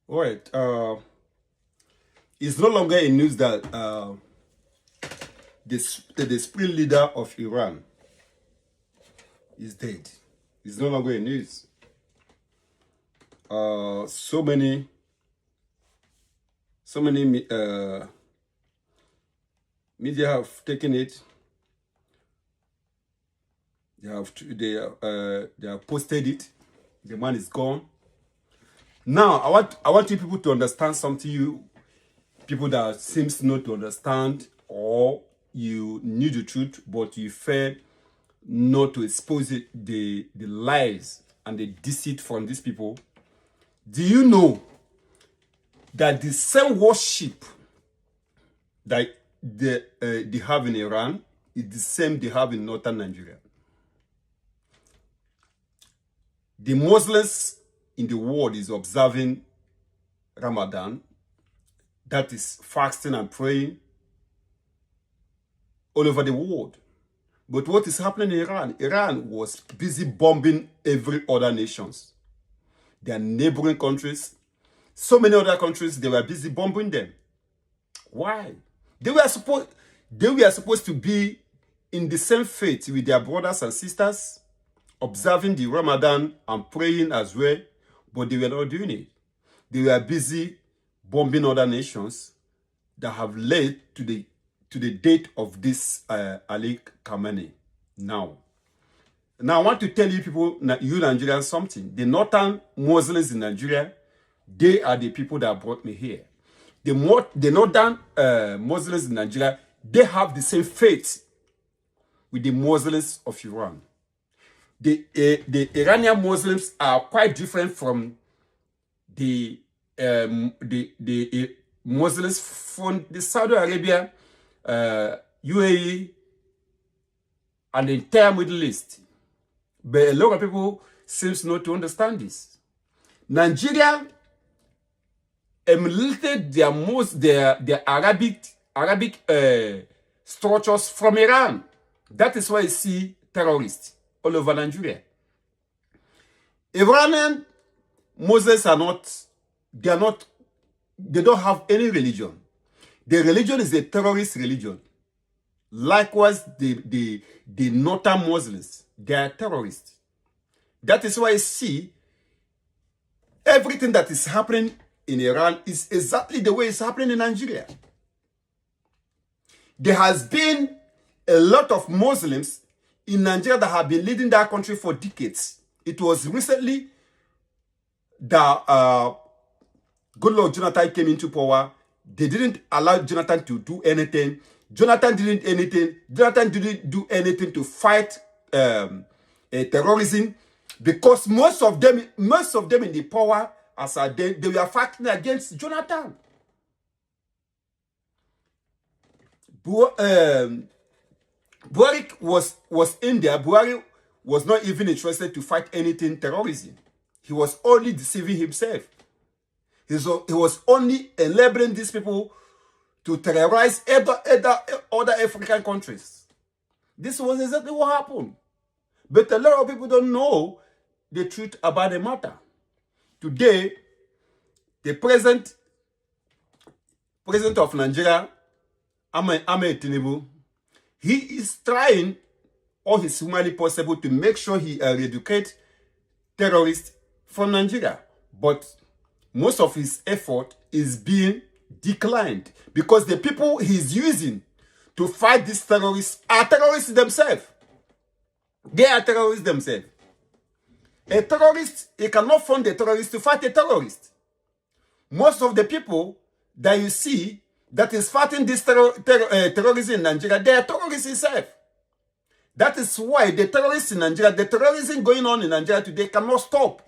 All right. It's no longer in news that the supreme leader of Iran is dead. It's no longer in news. So many media have taken it. They have posted it. The man is gone. Now I want you people to understand something. You people that seems not to understand, or you knew the truth but you failed not to expose the lies and the deceit from these people. Do you know that the same worship that they have in Iran is the same they have in northern Nigeria? The Muslims in the world is observing Ramadan, that is fasting and praying all over the world. But what is happening in Iran? Iran was busy bombing every other nations. Their neighboring countries, so many other countries, they were busy bombing them. Why? They were supposed to be in the same faith with their brothers and sisters, observing the Ramadan and praying as well, but they were not doing it. They were busy bombing other nations that have led to the date of this Ali Khamenei. Now I want to tell you people, you Nigerians, something. The northern Muslims in Nigeria, they are the people that brought me here. The northern Muslims in Nigeria, they have the same faith with the Muslims of Iran. The Iranian Muslims are quite different from the Muslims from the Saudi Arabia, UAE, and the entire Middle East. But a lot of people seems not to understand this. Nigeria emulated their Arabic structures from Iran. That is why you see terrorists all over Nigeria. Iranian Muslims they don't have any religion. Their religion is a terrorist religion. Likewise, the northern Muslims, they are terrorists. That is why you see everything that is happening in Iran is exactly the way it's happening in Nigeria. There has been a lot of Muslims in Nigeria that have been leading that country for decades. It was recently that Goodluck Jonathan came into power. They didn't allow Jonathan to do anything. Jonathan didn't do anything to fight terrorism, because most of them in the power as they were fighting against Jonathan. Buhari was in there. Buhari was not even interested to fight anything terrorism. He was only deceiving himself. He was only enabling these people to terrorize other African countries. This was exactly what happened. But a lot of people don't know the truth about the matter. Today, the president of Nigeria, Ahmed Tinubu, he is trying all his humanly possible to make sure he eradicate terrorists from Nigeria. But most of his effort is being declined because the people he's using to fight these terrorists are terrorists themselves. They are terrorists themselves. A terrorist, he cannot fund a terrorist to fight a terrorist. Most of the people that you see that is fighting this terrorism in Nigeria, they are terrorists itself. That is why the terrorists in Nigeria, the terrorism going on in Nigeria today cannot stop.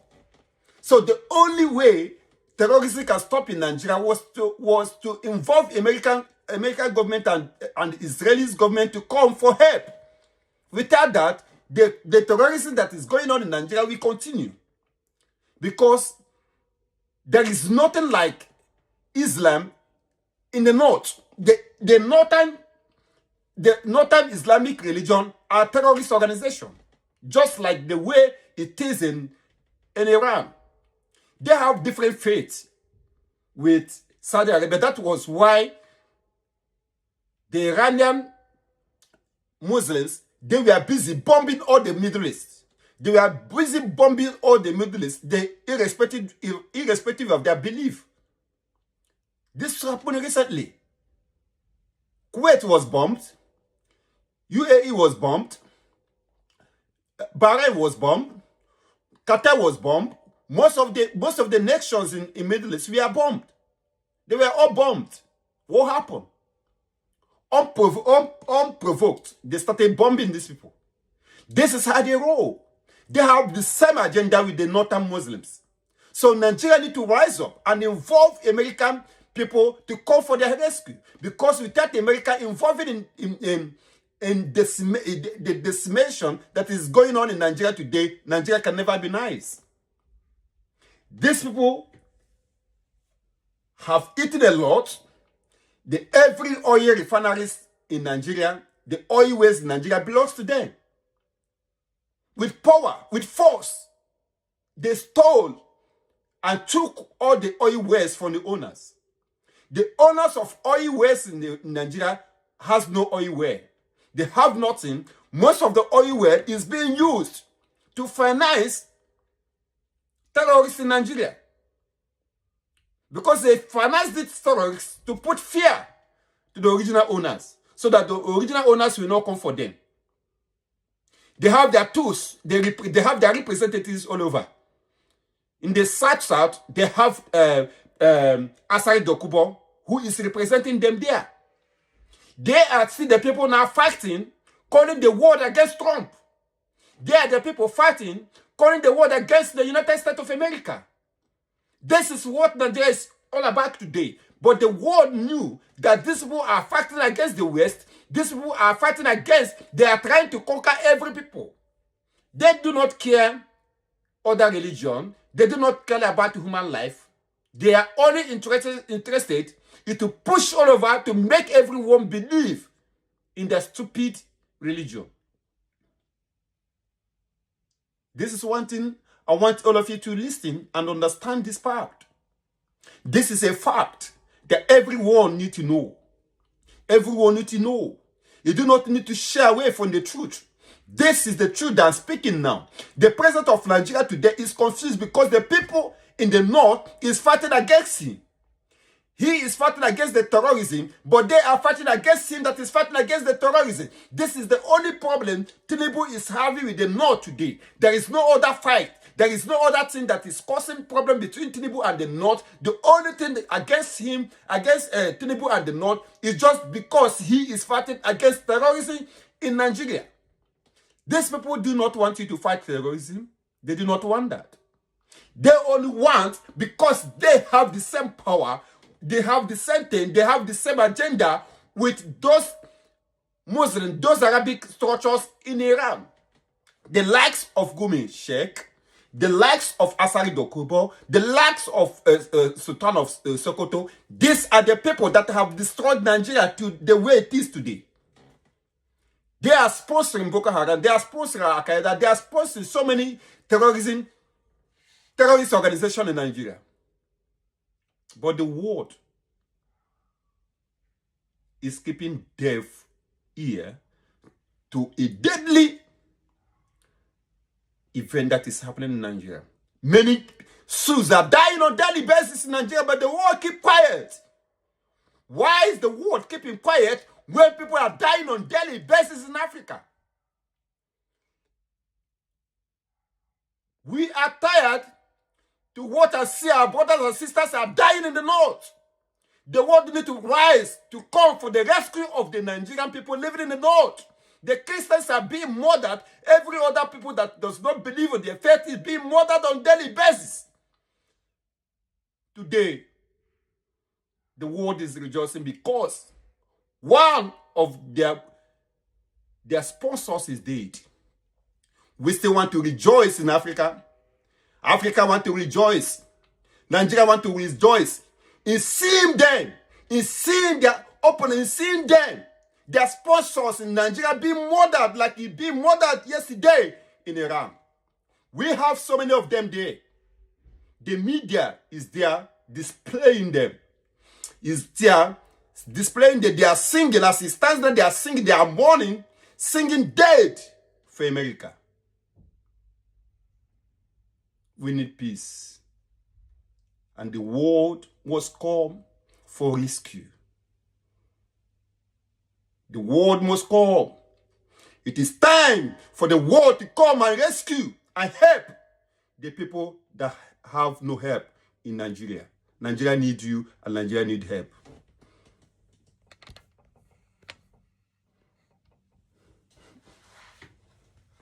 So the only way terrorism can stop in Nigeria was to involve American government and Israeli government to come for help. Without that, the terrorism that is going on in Nigeria will continue. Because there is nothing like Islam in the north. The northern Islamic religion are terrorist organization, just like the way it is in Iran. They have different faiths. with Saudi Arabia. That was why the Iranian Muslims, they were busy bombing all the Middle East. They were busy bombing all the Middle East, irrespective of their belief. This happened recently. Kuwait was bombed. UAE was bombed. Bahrain was bombed. Qatar was bombed. Most of the nations in Middle East were bombed. They were all bombed. What happened? Unprovoked, they started bombing these people. This is how they roll. They have the same agenda with the Northern Muslims. So Nigeria need to rise up and involve American people to call for their rescue. Because without America involving in the decimation that is going on in Nigeria today, Nigeria can never be nice. These people have eaten a lot. Every oil refineries in Nigeria, the oil waste in Nigeria belongs to them. With power, with force, they stole and took all the oil waste from the owners. The owners of oil waste in Nigeria has no oil well. They have nothing. Most of the oil well is being used to finance terrorists in Nigeria. Because they financed these terrorists to put fear to the original owners, so that the original owners will not come for them. They have their tools. They have their representatives all over. In the South, they have Asari Dokubo, who is representing them there. They are still the people now fighting, calling the war against Trump. They are the people fighting, calling the war against the United States of America. This is what Nigeria is all about today. But the world knew that these people are fighting against the West. These people are fighting against, they are trying to conquer every people. They do not care other religion. They do not care about human life. They are only interested in to push all over to make everyone believe in their stupid religion. This is one thing I want all of you to listen and understand this part. This is a fact that everyone needs to know. Everyone needs to know. You do not need to shy away from the truth. This is the truth that I'm speaking now. The president of Nigeria today is confused because the people in the north is fighting against him. He is fighting against the terrorism, but they are fighting against him that is fighting against the terrorism. This is the only problem Tinubu is having with the north today. There is no other fight. There is no other thing that is causing problem between Tinubu and the north. The only thing against him, against Tinubu and the north, is just because he is fighting against terrorism in Nigeria. These people do not want you to fight terrorism. They do not want that. They only want, because they have the same power, they have the same thing, they have the same agenda with those Muslims, those Arabic structures in Iran. The likes of Gumi Sheikh, the likes of Asari Dokubo, the likes of Sultan of Sokoto, these are the people that have destroyed Nigeria to the way it is today. They are sponsoring Boko Haram, they are sponsoring Al-Qaeda, they are sponsoring so many terrorist organizations in Nigeria. But the world is keeping deaf ear to a deadly event that is happening in Nigeria. Many souls are dying on daily basis in Nigeria, but the world keep quiet. Why is the world keeping quiet when people are dying on daily basis in Africa? We are tired to watch and see our brothers and sisters are dying in the north. The world need to rise to come for the rescue of the Nigerian people living in the north. The Christians are being murdered. Every other people that does not believe in their faith is being murdered on daily basis. Today, the world is rejoicing because one of their sponsors is dead. We still want to rejoice in Africa. Africa want to rejoice. Nigeria want to rejoice in seeing them, in seeing their opponents, in seeing them, their sponsors in Nigeria being murdered like it being murdered yesterday in Iran. We have so many of them there. The media is there displaying them. Is there displaying that they are singing, as it stands there, they are singing, they are mourning, singing dead for America. We need peace. And the world must come for rescue. The world must come. It is time for the world to come and rescue and help the people that have no help in Nigeria. Nigeria needs you and Nigeria needs help.